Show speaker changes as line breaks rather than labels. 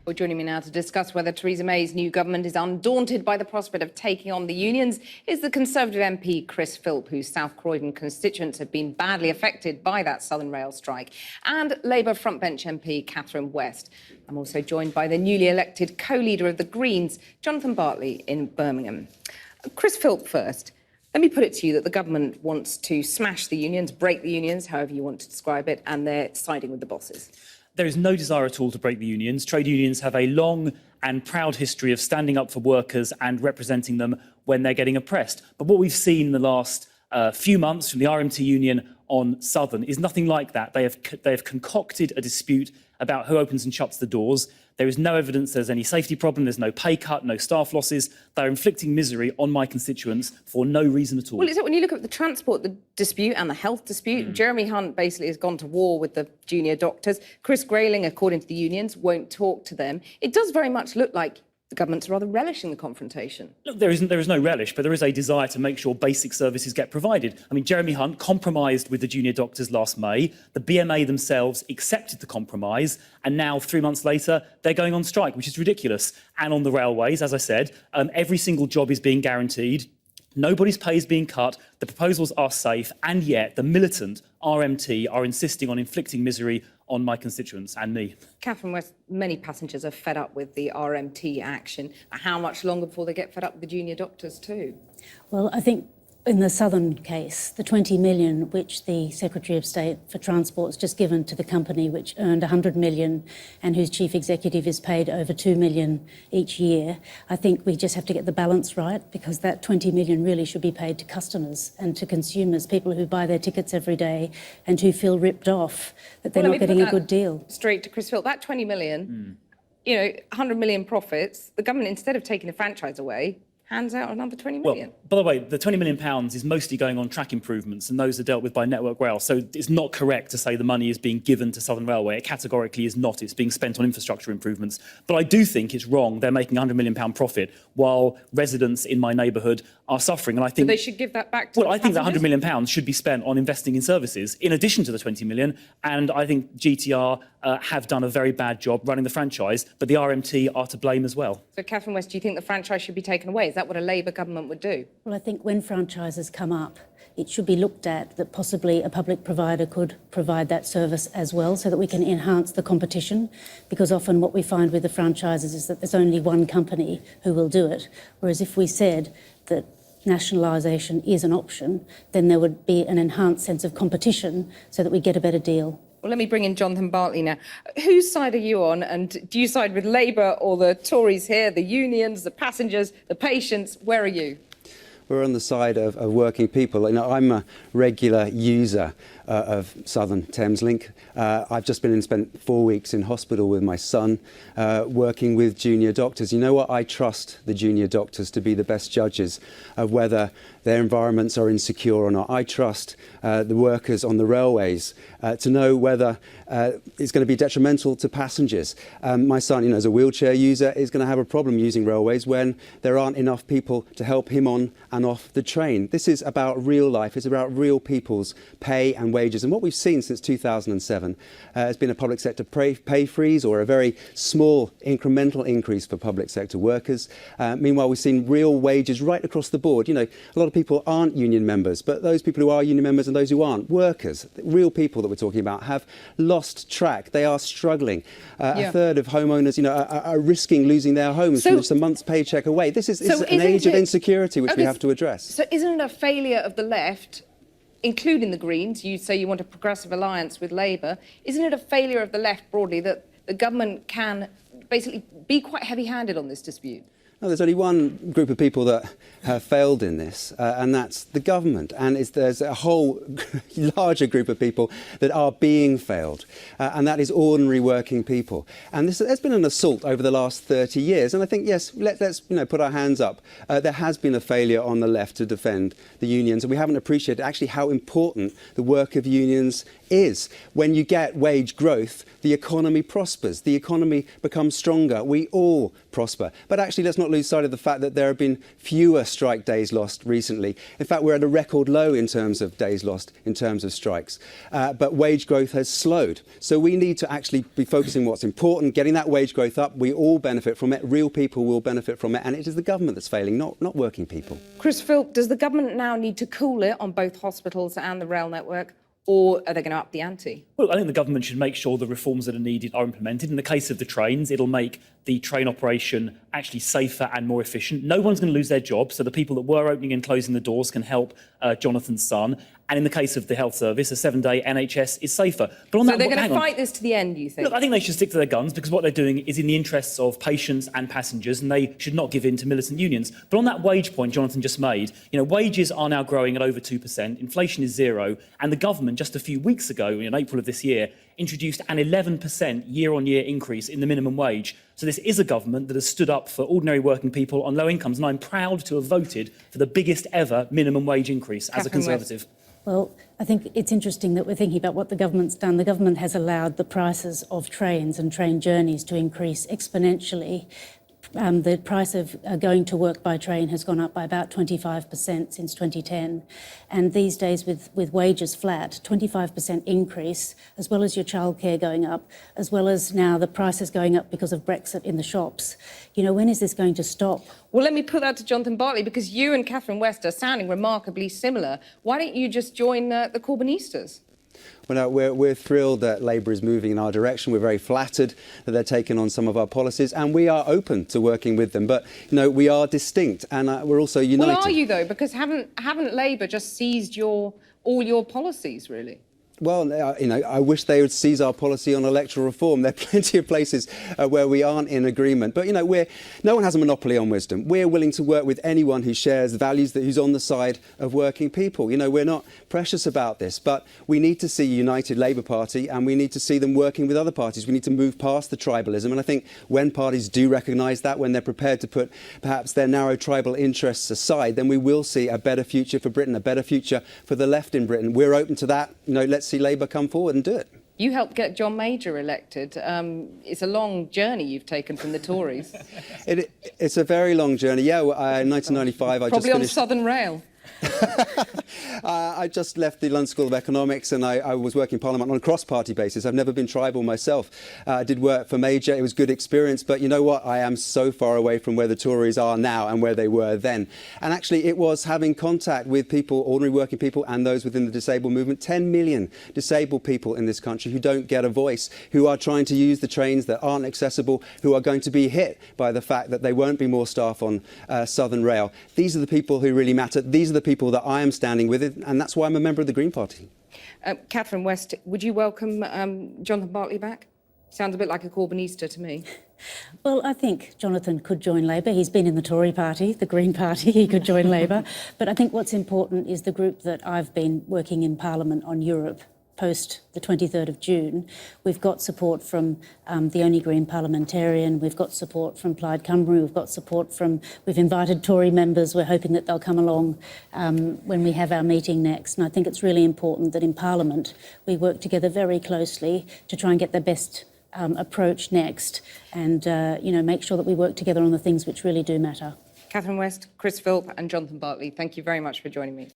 Well, joining me now to discuss whether Theresa May's new government is undaunted by the prospect of taking on the unions is the Conservative MP Chris Philp, whose South Croydon constituents have been badly affected by that Southern Rail strike, and Labour frontbench MP Catharine West. I'm also joined by the newly elected co-leader of the Greens, Jonathan Bartley, in Birmingham. Chris Philp first. Let me put it to you that the government wants to smash the unions, break the unions, however you want to describe it, and they're siding with the bosses.
There is no desire at all to break the unions. Trade unions have a long and proud history of standing up for workers and representing them when they're getting oppressed. But what we've seen in the last few months from the RMT union on Southern is nothing like that. They have concocted a dispute about who opens and shuts the doors. There is no evidence there's any safety problem, there's no pay cut, no staff losses. They're inflicting misery on my constituents for no reason at all.
Well, when you look at the transport dispute and the health dispute, Jeremy Hunt basically has gone to war with the junior doctors. Chris Grayling, according to the unions, won't talk to them. It does very much look like the government's rather relishing the confrontation.
Look, there is no relish, but there is a desire to make sure basic services get provided. I mean, Jeremy Hunt compromised with the junior doctors last May. The BMA themselves accepted the compromise, and now, 3 months later, they're going on strike, which is ridiculous. And on the railways, as I said, every single job is being guaranteed. Nobody's pay is being cut, the proposals are safe, and yet the militant RMT are insisting on inflicting misery on my constituents and me.
Catherine West, many passengers are fed up with the RMT action. How much longer before they get fed up with the junior doctors too?
Well, I think in the Southern case, the 20 million which the Secretary of State for Transport's just given to the company, which earned 100 million and whose chief executive is paid over 2 million each year, I think we just have to get the balance right, because that 20 million really should be paid to customers and to consumers, people who buy their tickets every day and who feel ripped off that they're not getting a good deal.
Straight to Chris Philp, that 20 million, 100 million profits, the government, instead of taking the franchise away, hands out another 20 million.
Well, by the way, the £20 million is mostly going on track improvements, and those are dealt with by Network Rail. So it's not correct to say the money is being given to Southern Railway. It categorically is not. It's being spent on infrastructure improvements. But I do think it's wrong they're making £100 million profit while residents in my neighbourhood are suffering. And I think
so they should give that back to
Well, I think that £100 million should be spent on investing in services, in addition to the 20 million. And I think GTR have done a very bad job running the franchise, but the RMT are to blame as well.
So, Catherine West, do you think the franchise should be taken away? Is that what a Labour government would do?
Well, I think when franchises come up, it should be looked at that possibly a public provider could provide that service as well, so that we can enhance the competition, because often what we find with the franchises is that there's only one company who will do it, whereas if we said that nationalisation is an option, then there would be an enhanced sense of competition so that we get a better deal.
Well, let me bring in Jonathan Bartley now. Whose side are you on? And do you side with Labour or the Tories here, the unions, the passengers, the patients? Where are you?
We're on the side of working people. You know, I'm a regular user of Southern Thameslink. I've just spent 4 weeks in hospital with my son, working with junior doctors. You know what? I trust the junior doctors to be the best judges of whether their environments are insecure or not. I trust the workers on the railways to know whether it's going to be detrimental to passengers. My son, as a wheelchair user, is going to have a problem using railways when there aren't enough people to help him on and off the train. This is about real life. It's about real people's pay and wages. And what we've seen since 2007 has been a public sector pay freeze, or a very small incremental increase for public sector workers. Meanwhile, we've seen real wages right across the board. A lot of people aren't union members, but those people who are union members and those who aren't, workers, real people that we're talking about, have lost track. They are struggling. A third of homeowners, are risking losing their homes from just a month's paycheck away. This is an age of insecurity which we have to address.
So isn't it a failure of the left, including the Greens? You say you want a progressive alliance with Labour. Isn't it a failure of the left broadly that the government can basically be quite heavy-handed on this dispute?
No, there's only one group of people that have failed in this, and that's the government. And there's a whole larger group of people that are being failed, and that is ordinary working people. And there's been an assault over the last 30 years. And I think, yes, let's put our hands up. There has been a failure on the left to defend the unions, and we haven't appreciated actually how important the work of unions is when you get wage growth, the economy prospers, the economy becomes stronger, we all prosper. But actually, let's not lose sight of the fact that there have been fewer strike days lost recently. In fact, we're at a record low in terms of days lost in terms of strikes. But wage growth has slowed. So we need to actually be focusing on what's important, getting that wage growth up. We all benefit from it. Real people will benefit from it. And it is the government that's failing, not working people.
Chris Philp, does the government now need to cool it on both hospitals and the rail network, or are they going to up the ante?
Well, I think the government should make sure the reforms that are needed are implemented. In the case of the trains, it'll make the train operation actually safer and more efficient. No one's going to lose their job, so the people that were opening and closing the doors can help Jonathan's son. And in the case of the health service, a 7-day NHS is safer. But on
So
that,
they're going to fight this to the end, you think?
Look, I think they should stick to their guns, because what they're doing is in the interests of patients and passengers, and they should not give in to militant unions. But on that wage point Jonathan just made, wages are now growing at over 2%, inflation is 0, and the government just a few weeks ago, in April of this year, introduced an 11% year-on-year increase in the minimum wage. So this is a government that has stood up for ordinary working people on low incomes, and I'm proud to have voted for the biggest ever minimum wage increase as a Conservative.
Well, I think it's interesting that we're thinking about what the government's done. The government has allowed the prices of trains and train journeys to increase exponentially. The price of going to work by train has gone up by about 25% since 2010. And these days, with wages flat, 25% increase, as well as your childcare going up, as well as now the prices going up because of Brexit in the shops. When is this going to stop?
Well, let me put that to Jonathan Bartley, because you and Catharine West are sounding remarkably similar. Why don't you just join the Corbynistas?
Well, no, we're thrilled that Labour is moving in our direction. We're very flattered that they're taking on some of our policies, and we are open to working with them. But, we are distinct, and we're also united.
Well, are you, though? Because haven't Labour just seized all your policies, really?
Well, I wish they would seize our policy on electoral reform. There are plenty of places where we aren't in agreement. But, no one has a monopoly on wisdom. We're willing to work with anyone who shares values, who's on the side of working people. We're not precious about this, but we need to see a united Labour Party, and we need to see them working with other parties. We need to move past the tribalism. And I think when parties do recognise that, when they're prepared to put perhaps their narrow tribal interests aside, then we will see a better future for Britain, a better future for the left in Britain. We're open to that. Let's see Labour come forward and do it.
You helped get John Major elected. It's a long journey you've taken from the Tories.
It's a very long journey. Yeah, in 1995 I just finished...
Probably on Southern Rail.
I just left the London School of Economics, and I was working in Parliament on a cross-party basis. I've never been tribal myself. I did work for Major. It was good experience, but you know what? I am so far away from where the Tories are now and where they were then. And actually, it was having contact with people, ordinary working people, and those within the disabled movement. 10 million disabled people in this country who don't get a voice, who are trying to use the trains that aren't accessible, who are going to be hit by the fact that there won't be more staff on Southern Rail. These are the people who really matter. These are the people that I am standing with, and that's why I'm a member of the Green Party.
Catharine West, would you welcome Jonathan Bartley back? Sounds a bit like a Corbynista to me.
Well, I think Jonathan could join Labour. He's been in the Tory party, the Green Party. He could join Labour. But I think what's important is the group that I've been working in Parliament on Europe post the 23rd of June. We've got support from the only Green parliamentarian. We've got support from Plaid Cymru. We've invited Tory members. We're hoping that they'll come along when we have our meeting next. And I think it's really important that in Parliament we work together very closely to try and get the best approach next, and make sure that we work together on the things which really do matter.
Catharine West, Chris Philp and Jonathan Bartley, thank you very much for joining me.